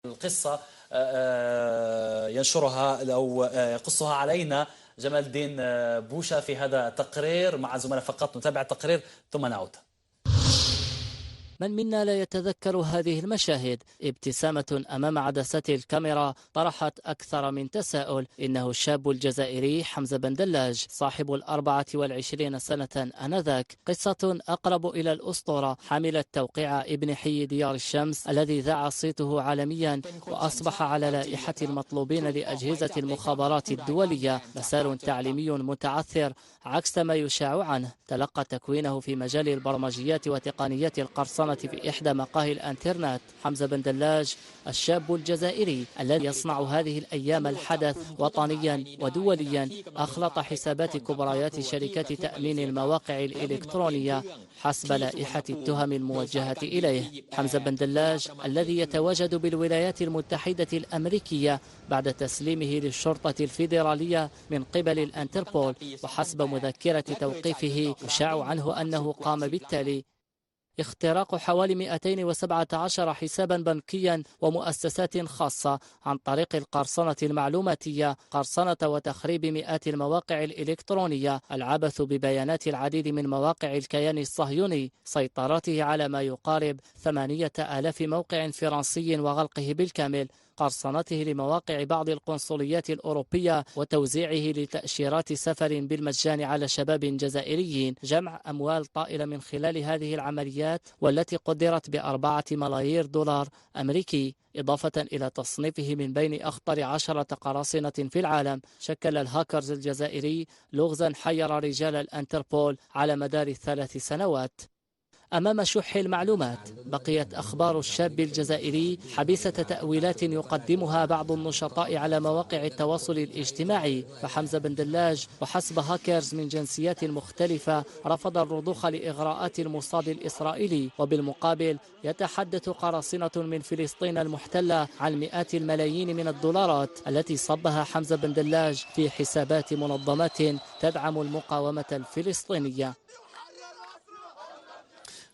القصة ينشرها أو يقصها علينا جمال الدين بوشا في هذا التقرير مع زملاء. فقط نتابع التقرير ثم نعود. من منا لا يتذكر هذه المشاهد؟ ابتسامة أمام عدسات الكاميرا طرحت أكثر من تساؤل. إنه الشاب الجزائري حمزة بن دلاج صاحب 24 سنة آنذاك، قصة أقرب إلى الأسطورة، حاملة توقيع ابن حي ديار الشمس الذي ذاع صيته عالميا وأصبح على لائحة المطلوبين لأجهزة المخابرات الدولية. مسار تعليمي متعثر عكس ما يشاع عنه. تلقى تكوينه في مجال البرمجيات وتقنيات القرصنة في إحدى مقاهي الانترنت. حمزة بن دلاج الشاب الجزائري الذي يصنع هذه الأيام الحدث وطنيا ودوليا، أخلط حسابات كبريات شركات تأمين المواقع الإلكترونية حسب لائحة التهم الموجهة إليه. حمزة بن دلاج الذي يتواجد بالولايات المتحدة الأمريكية بعد تسليمه للشرطة الفيدرالية من قبل الانتربول، وحسب مذكرة توقيفه يشاع عنه أنه قام بالتالي: اختراق حوالي 217 حسابا بنكيا ومؤسسات خاصة عن طريق القرصنة المعلوماتية، قرصنة وتخريب مئات المواقع الإلكترونية، العبث ببيانات العديد من مواقع الكيان الصهيوني، سيطرته على ما يقارب 8000 موقع فرنسي وغلقه بالكامل، قرصنته لمواقع بعض القنصليات الأوروبية وتوزيعه لتأشيرات سفر بالمجان على شباب جزائريين، جمع أموال طائلة من خلال هذه العمليات والتي قدرت ب4 ملايير دولار أمريكي، إضافة إلى تصنيفه من بين أخطر 10 قراصنة في العالم. شكل الهاكرز الجزائري لغزا حير رجال الانتربول على مدار 3 سنوات. أمام شح المعلومات بقيت أخبار الشاب الجزائري حبيسة تأويلات يقدمها بعض النشطاء على مواقع التواصل الاجتماعي. فحمزة بن دلاج وحسب هاكرز من جنسيات مختلفة رفض الرضوخ لإغراءات الموساد الإسرائيلي، وبالمقابل يتحدث قراصنة من فلسطين المحتلة عن مئات الملايين من الدولارات التي صبها حمزة بن دلاج في حسابات منظمات تدعم المقاومة الفلسطينية.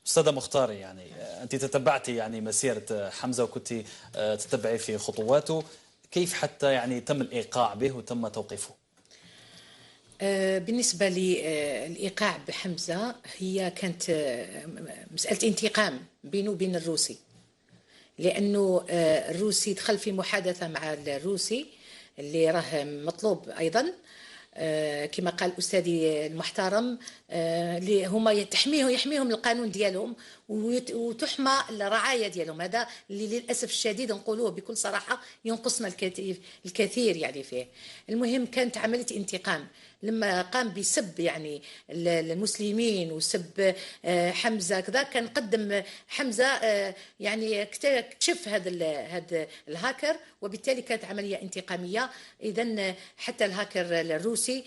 أستاذة مختار، يعني أنت تتبعتي يعني مسيرة حمزة وكنت تتبعي في خطواته، كيف حتى يعني تم الإيقاع به وتم توقيفه؟ بالنسبة للإيقاع بحمزة هي كانت مسألة انتقام بينه وبين الروسي، لأنه الروسي دخل في محادثة مع الروسي اللي راه مطلوب أيضا كما قال أستاذي المحترم، اللي هما يحميهم القانون ديالهم وتحمى الرعاية ديالهم. هذا اللي للأسف الشديد نقولوه بكل صراحة ينقصنا الكثير يعني فيه. المهم كانت عملية انتقام لما قام بسب يعني المسلمين وسب حمزة كذا. كان قدم حمزة يعني اكتشف هذا الهاكر، وبالتالي كانت عملية انتقامية. إذن حتى الهاكر الروسي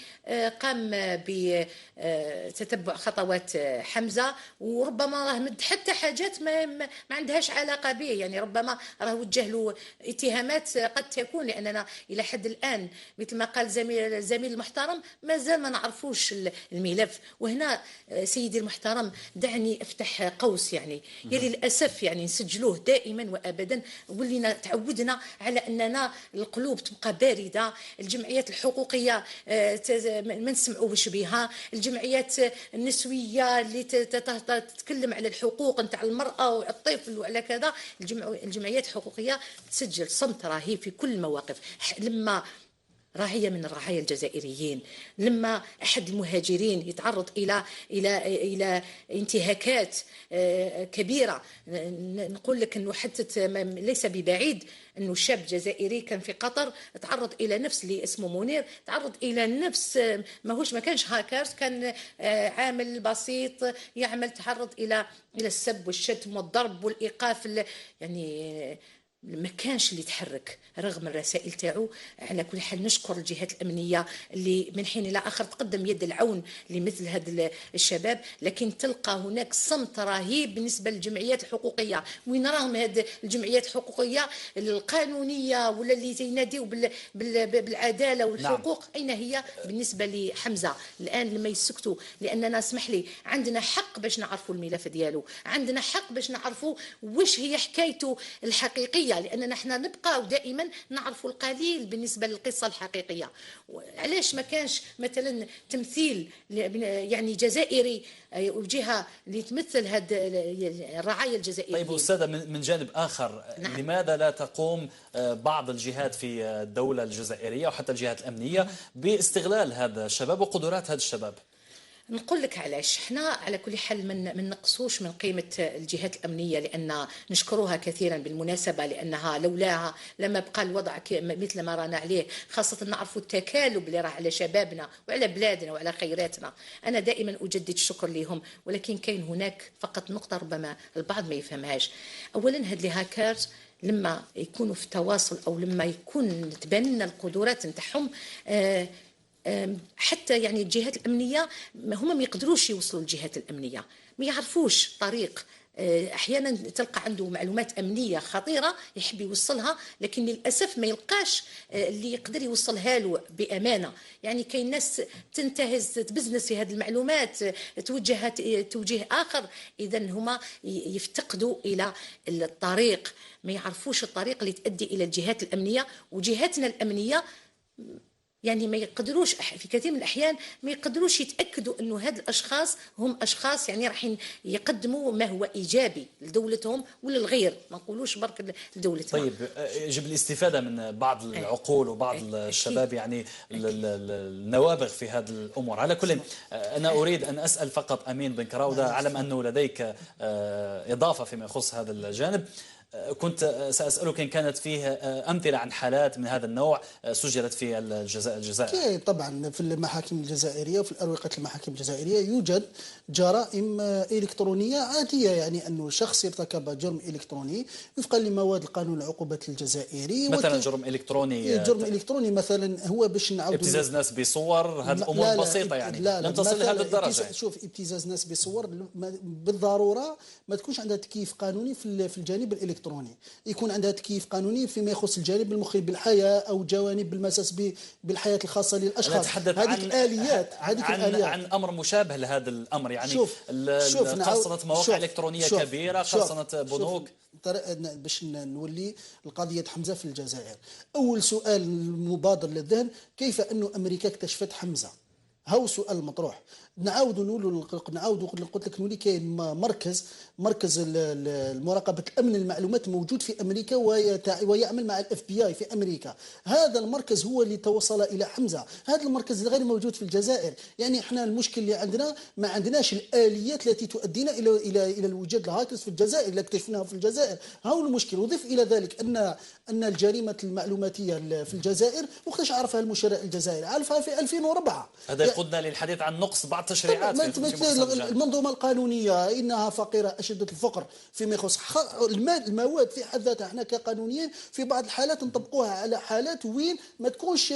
قام بتتبع خطوات حمزة، وربما راه مد حتى حاجات ما عندهاش علاقة به، يعني ربما راه وجه له اتهامات قد تكون، لأننا إلى حد الآن مثل ما قال زميل المحترم مازال ما نعرفوش الملف. وهنا سيدي المحترم دعني افتح قوس، يعني للاسف يعني نسجلوه دائما وابدا، ولينا تعودنا على اننا القلوب تبقى بارده. الجمعيات الحقوقيه ما نسمعوش بها، الجمعيات النسويه اللي تتكلم على الحقوق نتاع المراه والطفل وعلى كذا، الجمعيات الحقوقيه تسجل صمت رهيب في كل المواقف. لما راهية من الرعايا الجزائريين، لما أحد المهاجرين يتعرض إلى انتهاكات كبيرة، نقول لك أنه حتى ليس ببعيد أنه شاب جزائري كان في قطر تعرض إلى نفس اللي اسمه منير، تعرض إلى نفس ما كانش هاكرز، كان عامل بسيط يعمل، تعرض إلى السب والشتم والضرب والإيقاف، يعني ما كانش اللي يتحرك رغم الرسائل تاعو. على كل حال نشكر الجهات الأمنية اللي من حين إلى آخر تقدم يد العون لمثل هذا الشباب، لكن تلقى هناك صمت رهيب بالنسبة للجمعيات الحقوقية. وين راهم هذه الجمعيات الحقوقية القانونية ولا اللي يناديوا بالعدالة والحقوق؟ نعم. أين هي بالنسبة لحمزة الآن لما يسكتوا؟ لأننا اسمح لي عندنا حق باش نعرفوا الملف ديالو، عندنا حق باش نعرفوا واش هي حكايته الحقيقية. الأمنية، لأننا احنا نبقى دائما نعرف القليل بالنسبة للقصة الحقيقية. علاش ما كانش مثلا تمثيل يعني جزائري وجهة اللي تمثل هذه الرعاية الجزائرية؟ طيب أستاذة، من جانب آخر، نعم. لماذا لا تقوم بعض الجهات في الدولة الجزائرية وحتى الجهات الأمنية باستغلال هذا الشباب وقدرات هذا الشباب؟ نقول لك علاش. احنا على كل حال من نقصوش من قيمه الجهات الامنيه، لان نشكروها كثيرا بالمناسبه، لانها لولاها لما بقى الوضع مثل ما رانا عليه، خاصه نعرفوا التكالب اللي راه على شبابنا وعلى بلادنا وعلى خيراتنا. انا دائما اجدد الشكر لهم، ولكن كاين هناك فقط نقطه ربما البعض ما يفهمهاش. اولا هاد لي هاكرز لما يكونوا في تواصل او لما يكون تبان لنا القدرات نتاعهم، حتى يعني الجهات الأمنية هما ما يقدروش يوصلوا للجهات الأمنية، ما يعرفوش طريق. أحيانا تلقى عنده معلومات أمنية خطيرة يحب يوصلها، لكن للأسف ما يلقاش اللي يقدر يوصلها له بأمانة. يعني كاين ناس تنتهز تبزنس في هذه المعلومات، توجهها توجيه آخر، إذا هما يفتقدوا إلى الطريق، ما يعرفوش الطريق اللي تؤدي إلى الجهات الأمنية. وجهاتنا الأمنية يعني ما يقدروش في كثير من الأحيان ما يقدروش يتأكدوا أنه هاد الأشخاص هم أشخاص يعني راح يقدموا ما هو إيجابي لدولتهم ولا الغير، ما نقولوش برك لدولتنا. طيب، يجب الاستفادة من بعض العقول وبعض الشباب، يعني النوابغ في هذه الأمور. على كل، أنا أريد أن أسأل فقط أمين بن كراودة، أعلم أنه لديك إضافة فيما يخص هذا الجانب. كنت سأسألك إن كانت فيه أمثلة عن حالات من هذا النوع سجلت في الجزائر. طبعا في المحاكم الجزائرية وفي الأروقة المحاكم الجزائرية يوجد جرائم إلكترونية عادية، يعني أنه شخص ارتكب جرم إلكتروني وفقا لمواد القانون العقوبات الجزائري. مثلا جرم إلكتروني، جرم إلكتروني مثلا هو باش نعاود ابتزاز ناس بصور، هذه الأمور بسيطة يعني لم تصل لهذه الدرجة. شوف، ابتزاز ناس بصور بالضرورة ما تكونش عندها تكييف قانوني في الجانب الإلكتروني، يكون عندها تكييف قانوني فيما يخص الجانب المخل بالحياة أو جوانب بالمساس بالحياة الخاصة للأشخاص. نتحدث هذيك الآليات عن أمر مشابه لهذا الأمر، يعني شوف قرصنة مواقع إلكترونية كبيرة، قرصنة بنوك. باش نولي القضية حمزة في الجزائر، أول سؤال مبادر للذهن كيف أن أمريكا اكتشفت حمزة؟ هو سؤال مطروح. نعاود قلت لك نولي كاين مركز المراقبه الامن المعلومات موجود في امريكا ويعمل مع الاف بي اي في امريكا. هذا المركز هو اللي توصل الى حمزه، هذا المركز غير موجود في الجزائر. يعني احنا المشكل اللي عندنا ما عندناش الاليات التي تؤدينا الى الوجود الهاكرز في الجزائر اللي اكتشفناها في الجزائر. هو المشكل. وضيف الى ذلك ان الجريمه المعلوماتيه في الجزائر وقتاش عرفها المشرع الجزائري؟ عرفها في 2004. هذا يقودنا للحديث عن نقص بعض التشريعات في المنظومه القانونيه انها فقيره اشده الفقر فيما يخص المواد في حد ذاتها. احنا كقانونيين في بعض الحالات نطبقوها على حالات وين ما يكونش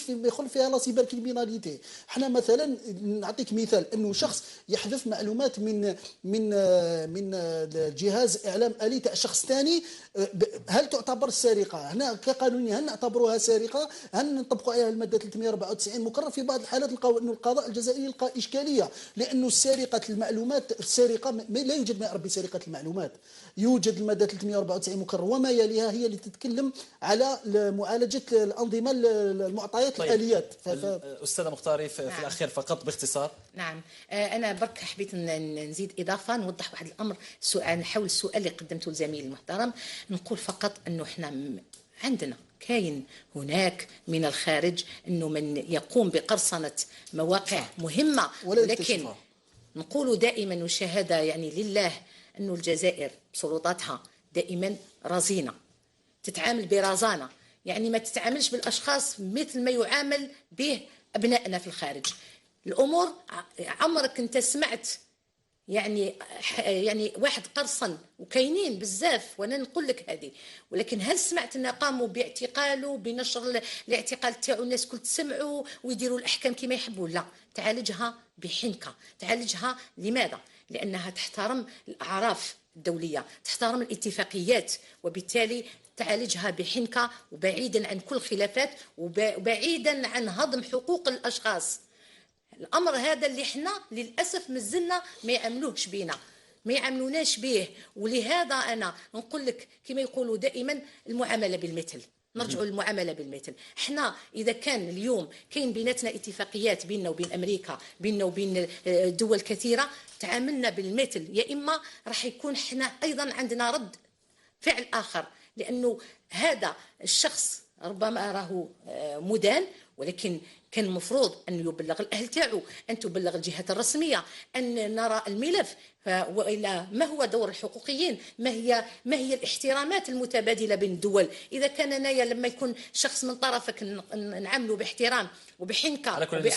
فيما يدخل فيها لا سيبر كريميناليتي. احنا مثلا نعطيك مثال انه شخص يحذف معلومات من جهاز اعلام الي تاع شخص ثاني، هل تعتبر سرقه؟ هنا كقانونيين هل نعتبروها سرقه؟ هل نطبقوا عليها الماده 394 مكرر؟ في بعض الحالات نلقاو انه القضاء الجزائري يلقى اشكاليه، لانه سرقه المعلومات لا يوجد ما يعرف بسرقه المعلومات. يوجد الماده 394 مكرر وما يليها هي اللي تتكلم على معالجه الانظمه المعطيات. طيب. الاليات. استاذه مختاري في نعم. الاخير فقط باختصار. نعم، انا برك حبيت نزيد اضافه نوضح واحد الامر. نحاول السؤال اللي قدمته لزميلي المحترم، نقول فقط انه احنا عندنا كاين هناك من الخارج انه من يقوم بقرصنه مواقع مهمه، ولكن نقول دائما والشهاده يعني لله انه الجزائر سلطاتها دائما رزينه، تتعامل برزانه، يعني ما تتعاملش بالاشخاص مثل ما يعامل به ابنائنا في الخارج. الامور عمرك انت سمعت يعني واحد قرصن، وكاينين بزاف وانا نقول لك هذه، ولكن هل سمعت ان قاموا باعتقاله بنشر الاعتقال تاعو الناس كل تسمعوا ويديروا الاحكام كما يحبوا؟ لا، تعالجها بحنكه. تعالجها لماذا؟ لانها تحترم الاعراف الدوليه، تحترم الاتفاقيات، وبالتالي تعالجها بحنكه وبعيدا عن كل خلافات وبعيدا عن هضم حقوق الاشخاص. الامر هذا اللي احنا للاسف مازلنا ما يعملوهش بينا. ما يعاملوناش به. ولهذا أنا نقول لك كما يقولوا دائما المعاملة بالمثل، نرجعوا للمعامله بالمثل. احنا اذا كان اليوم كاين بيناتنا اتفاقيات بيننا وبين امريكا، بيننا وبين دول كثيره، تعاملنا بالمثل، يا اما راح يكون احنا ايضا عندنا رد فعل اخر، لانه هذا الشخص ربما راه مدان، ولكن كان المفروض أن يبلغ الأهل تاعو، أن تبلغ الجهات الرسمية، أن نرى الملف. وإلا ما هو دور الحقوقيين؟ ما هي الاحترامات المتبادلة بين الدول؟ إذا كان أنايا لما يكون شخص من طرفك نعامله باحترام وبحنكة على كل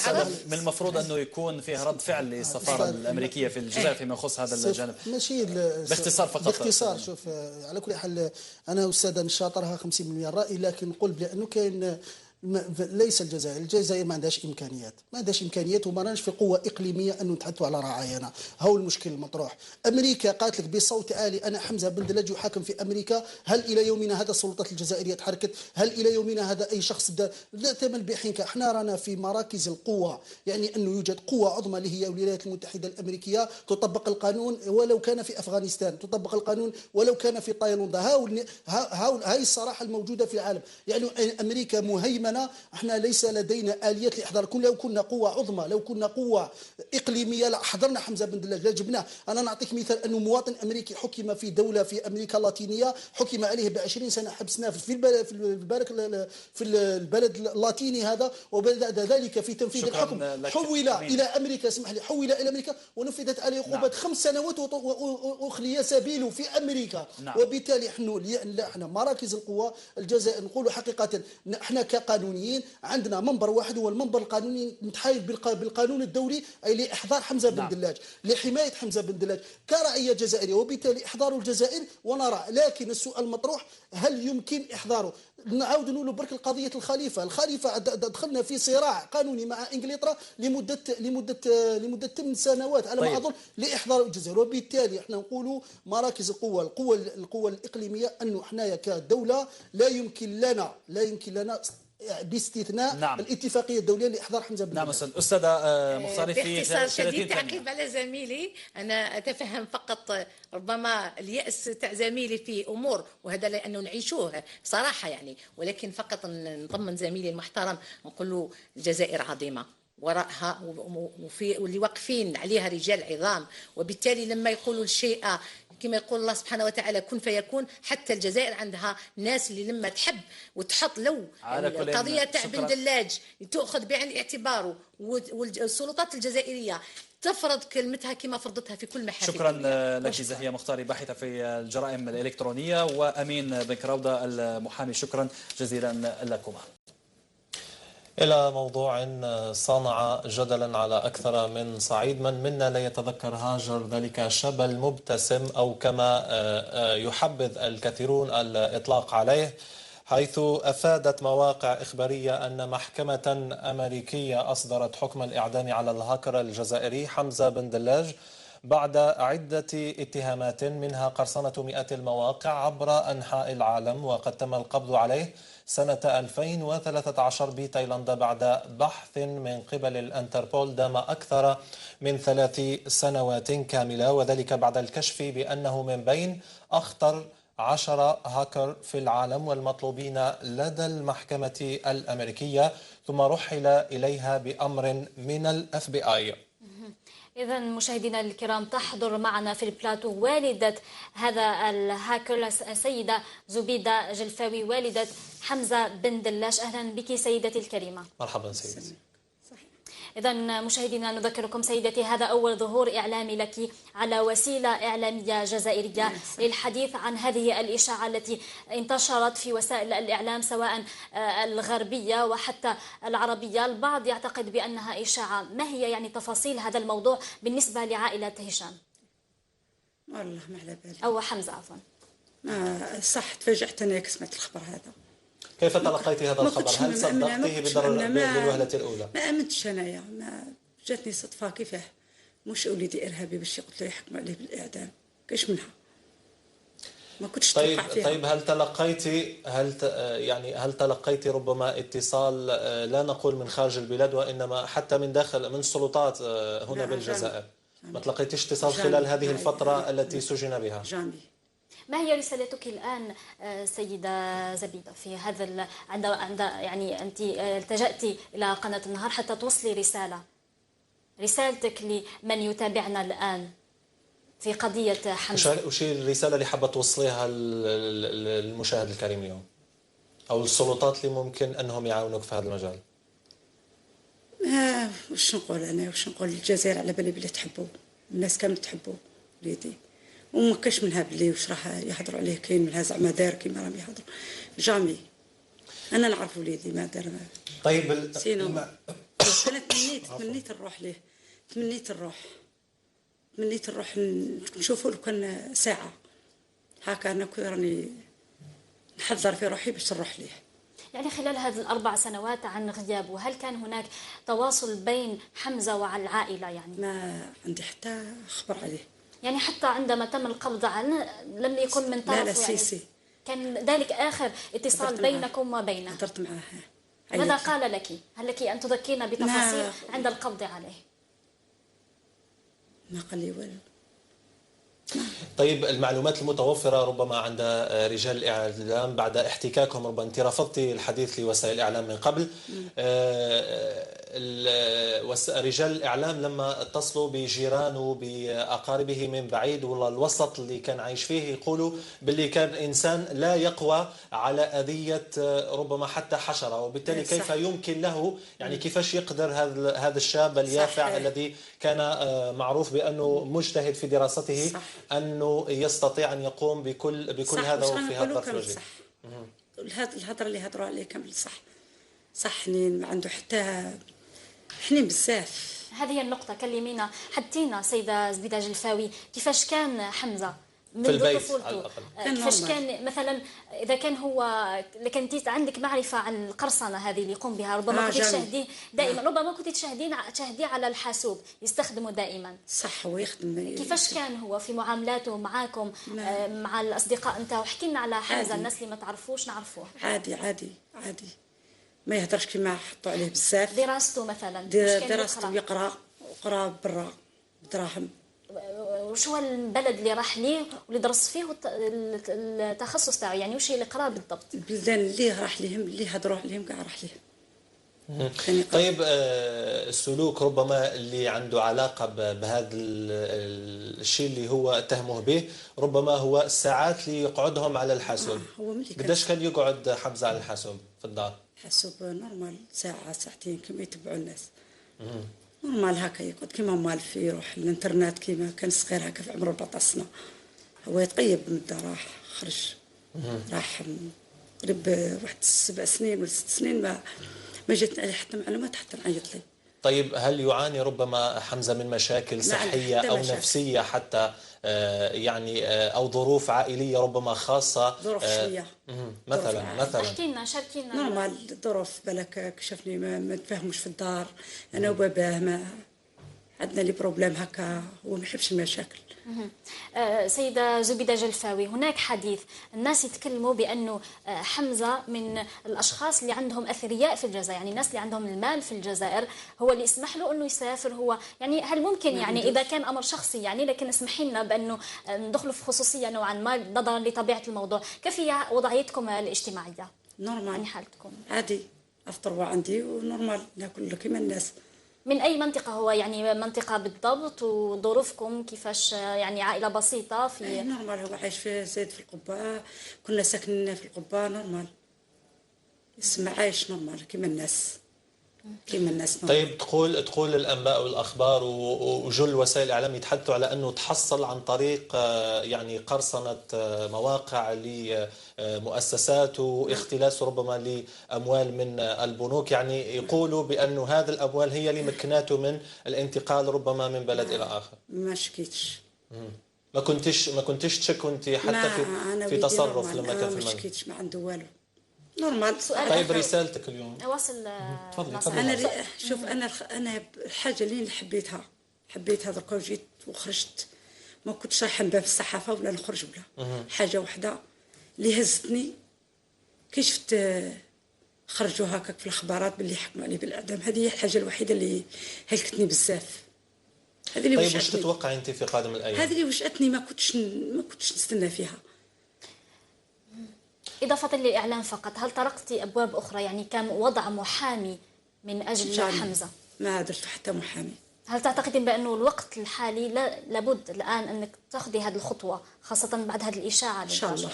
من المفروض أنه يكون فيه رد فعل للسفارة الأمريكية في الجزائر فيما يخص هذا الجانب. ماشي باختصار فقط. باختصار، شوف على كل حال أنا أستاذ مش شاطرها 50% الرأي، لكن نقول بأنه كاين ليس الجزائر ما عندهاش امكانيات، وما راناش في قوه اقليميه انه نتحدثوا على رعايانا. هو المشكل المطروح. امريكا قالت لك بصوت عالي انا حمزه بن دلج يحاكم في امريكا. هل الى يومنا هذا السلطات الجزائريه تحركت؟ هل الى يومنا هذا اي شخص لا ثمن بحنكه؟ احنا رانا في مراكز القوه، يعني انه يوجد قوه عظمى اللي هي الولايات المتحده الامريكيه تطبق القانون ولو كان في افغانستان، تطبق القانون ولو كان في تايلاند. هاي الصراحه الموجوده في العالم. يعني امريكا مهيمنه، احنا ليس لدينا اليات لاحضار. لو كنا قوه عظمى، لو كنا قوه اقليميه لا حمزه بن دلج، لا جبناه. انا نعطيك مثال انه مواطن امريكي حكم في دوله في امريكا اللاتينيه، حكم عليه ب20 سنه حبسناه في البلد اللاتيني هذا، وبعد ذلك في تنفيذ الحكم حول الى امريكا، اسمح لي، حول الى امريكا ونفذت عليه عقوبه 5 سنوات واخلي سبيله في امريكا. نعم. وبالتالي احنا مراكز القوه الجزائر نقولوا حقيقه احنا كقانونيين عندنا منبر واحد، هو المنبر القانوني متحايد بالقانون الدولي، اي لاحضار حمزه بن دلاج، لحمايه حمزه بن دلاج كرعيه جزائريه، وبالتالي احضار الجزائر ونرى. لكن السؤال المطروح هل يمكن احضاره؟ نعاود نقولوا برك القضيه الخليفه دخلنا في صراع قانوني مع انجلترا لمده 8 سنوات على ما اظن لاحضار الجزائر. وبالتالي احنا نقولوا مراكز القوه الاقليميه انه حنايا كدوله لا يمكن لنا باستثناء الاتفاقيه الدوليه لاحضار حمزه بن دلج. استاذه مختاري في باختصار شديد تعقيب على زميلي، انا اتفهم فقط ربما اليأس تاع زميلي في امور، وهذا لانه نعيشوه صراحه يعني، ولكن فقط نطمن زميلي المحترم نقول له الجزائر عظيمه وراءها، واللي واقفين عليها رجال عظام، وبالتالي لما يقولوا الشيء كما يقول الله سبحانه وتعالى كن فيكون. حتى الجزائر عندها ناس اللي لما تحب وتحط لو القضيه تاع بن دلاج تاخذ بعين الاعتبار، والسلطات الجزائريه تفرض كلمتها كما فرضتها في كل محافل. شكرا لك زهية مختاري، باحثة في الجرائم الإلكترونية، وأمين بن كراودة المحامي. شكرا جزيلا لكما. إلى موضوع صنع جدلا على أكثر من صعيد. من منا لا يتذكر هاجر، ذلك الشاب المبتسم أو كما يحبذ الكثيرون الإطلاق عليه، حيث أفادت مواقع إخبارية أن محكمة أمريكية أصدرت حكم الإعدام على الهاكر الجزائري حمزة بن دلاج بعد عدة اتهامات، منها قرصنة مئات المواقع عبر أنحاء العالم، وقد تم القبض عليه سنة 2013 بتايلاند بعد بحث من قبل الانتربول دام أكثر من 3 سنوات كاملة، وذلك بعد الكشف بأنه من بين أخطر 10 هاكر في العالم والمطلوبين لدى المحكمة الأمريكية، ثم رحل إليها بأمر من الاف بي اي. إذا مشاهدينا الكرام، تحضر معنا في البلاتو والدة هذا الهاكر السيدة زبيدة جلفاوي، والدة حمزة بن دلاج. أهلا بك سيدتي الكريمة. مرحبا سيدتي. إذا مشاهدينا نذكركم سيدتي هذا أول ظهور إعلامي لك على وسيلة إعلامية جزائرية للحديث عن هذه الإشاعة التي انتشرت في وسائل الإعلام سواء الغربية وحتى العربية. البعض يعتقد بأنها إشاعة. ما هي يعني تفاصيل هذا الموضوع بالنسبة لعائلة هشام؟ والله ما على بالي. أو حمزة عفوا. صح، تفاجأت أنا سمعت الخبر هذا. كيف تلقيت هذا الخبر؟ هل صدقته بالوهلة الأولى؟ ما أمنتش أنايا، ما جاتني صدفة. كيفاه مش وليدي إرهابي باش قلت له يحكم عليه بالإعدام، كاش منها ما كنتش توقع فيها. طيب هل تلقيتي ربما اتصال لا نقول من خارج البلاد وإنما حتى من داخل من السلطات هنا بالجزائر؟ ما تلقيتيش اتصال خلال هذه الفترة التي سجن بها؟ جامي. ما هي رسالتك الآن سيدة زبيدة في هذا عند يعني أنت التجأتِ إلى قناة النهار حتى توصلي رسالتك لمن يتابعنا الآن في قضية حمزة؟ وش الرسالة اللي حابة توصليها للمشاهد الكريم اليوم أو السلطات اللي ممكن أنهم يعاونوك في هذا المجال؟ وش نقول أنا وش نقول الجزائر على بالي بلي تحبوه، الناس كامل تحبوه وليدي، وما كاش منها بلي وش راح يحضروا عليه، كاين منها زعما دار كيما راهم يحضروا جامي. أنا نعرف وليدي ما دار ما. طيب سينو أنا تمنيت نروح ليه، تمنيت نروح نشوفه لو كان ساعة هكا. أنا راني نحضر في روحي باش نروح ليه. يعني خلال هذه ال4 سنوات عن غيابه هل كان هناك تواصل بين حمزة والعائلة؟ يعني ما عندي حتى خبر عليه. يعني حتى عندما تم القبض عنه لم يكن من طرفه؟ لا يعني سي. كان ذلك آخر اتصال بينكم وبينه؟ هضرت معاه. ماذا قال لك؟ هل لك أن تذكرنا بتفاصيل عند القبض عليه؟ ما قال لي والو. طيب المعلومات المتوفرة ربما عند رجال الإعلام بعد احتكاكهم، ربما أنت رفضتي الحديث لوسائل الإعلام من قبل، رجال الإعلام لما اتصلوا بجيرانه وبأقاربه من بعيد ولا الوسط اللي كان عايش فيه يقولوا باللي كان إنسان لا يقوى على أذية ربما حتى حشرة، وبالتالي كيف يمكن له يعني كيفاش يقدر هذا الشاب اليافع الذي كان معروف بأنه مجتهد في دراسته أنه يستطيع أن يقوم بكل هذا وفي هذا الظرف. صح. الهضره اللي هضروا عليه كامل صح حنين، ما عنده حتى حنين بزاف. هذه النقطة كلمينا حدينا سيدة زبيدة جلفاوي، كيفاش كان حمزة في البيت طفولته؟ كيفاش كان مثلا اذا كان هو كنتي عندك معرفه عن القرصنه هذه اللي يقوم بها، ربما كنتي تشاهديه دائما، ربما كنتي تشاهديه على الحاسوب يستخدمه دائما. صح هو يخدم. كيفاش كان هو في معاملاته معاكم مع الاصدقاء نتاعو؟ احكي لنا على حمزه، الناس اللي ما تعرفوش نعرفوه. عادي ما يهدرش كيما حطوا عليه بزاف. دراسته مثلا دراسته يقرا برا بدراهم. وش هو البلد اللي راح ليه واللي درس فيه التخصص تاعو؟ يعني وش اللي قراه بالضبط؟ البلدان اللي راح لهم اللي هضروا عليهم كاع راح ليه. طيب السلوك ربما اللي عنده علاقة بهذا الشيء اللي هو اتهمه به، ربما هو الساعات اللي يقعدهم على الحاسوب. قداش كان يقعد حمزة على الحاسوب في الدار؟ حاسوب نورمال ساعة ساعتين كما يتبعوا الناس. نورمال هكا يقعد كيما مال في يروح الانترنت كيما كان صغير هكا في عمره 14 سنة. هو يتقيب من الدار راح خرج راح قريب واحد 7 سنين ولا 6 سنين ما جاتني عليه حتى معلومات حتى نعيط لي. طيب هل يعاني ربما حمزة من مشاكل صحية أو نفسية حتى يعني أو ظروف عائلية ربما خاصة؟ ظروف شوية مثلا احكي لنا شاركينا. نورمال الظروف بالك كشفني ما تفهموش في الدار أنا وباباه، ما عندنا لي بروبليم هكا، هو ما يحبش المشاكل. سيدة زبيدة جلفاوي، هناك حديث الناس يتكلموا بأنه حمزة من الأشخاص اللي عندهم أثرياء في الجزائر، يعني الناس اللي عندهم المال في الجزائر هو اللي يسمح له أنه يسافر. هو يعني هل ممكن يعني إذا كان أمر شخصي يعني، لكن اسمحي لنا بأنه ندخلوا في خصوصية نوعا ما نظرا لطبيعة الموضوع، كيف هي وضعيتكم الاجتماعية؟ نورمال يعني حالتكم عادي، أفطر عندي ونورمال ناكل كيما الناس. من أي منطقة هو يعني منطقة بالضبط؟ وظروفكم كيفاش؟ يعني عائلة بسيطة في نورمال. هو عايش في زايد في القبة، كنا ساكنين في القبة نورمال، يسمع عايش نورمال كيما الناس نورمال. طيب تقول الأنباء والأخبار وجل وسائل الإعلام يتحدثوا على أنه تحصل عن طريق يعني قرصنة مواقع لمؤسسات واختلاس ربما لأموال من البنوك، يعني يقولوا بأنه هذه الأموال هي اللي مكناته من الانتقال ربما من بلد إلى آخر. ما شكيتش. ما كنتش تشك أنت حتى في تصرف لما كان في المنزل؟ ما شكيتش، ما عنده والو، نورمال. طيب رسالتك اليوم؟ واصل. تفضلي. انا شوف انا الحاجه اللي حبيتها درك وجيت وخرجت، ما كنتش رايحه نبان في الصحافه ولا نخرج ولا حاجه واحده اللي هزتني كي شفت خرجوا هكاك في الاخبارات باللي حكموا عليه بالاعدام. هذه هي الحاجه الوحيده اللي هلكتني بزاف. هذه اللي طيب وش تتوقع انت في قادم الايام؟ هذه اللي وجعتني، ما كنتش نستنى فيها. إضافة للإعلام فقط، هل طرقتي أبواب أخرى يعني كان وضع محامي من أجل حمزة؟ ما درت حتى محامي. هل تعتقدين بأنه الوقت الحالي لابد الآن أنك تأخذي هذه الخطوة خاصة بعد هذه الإشاعة؟ إن شاء الله.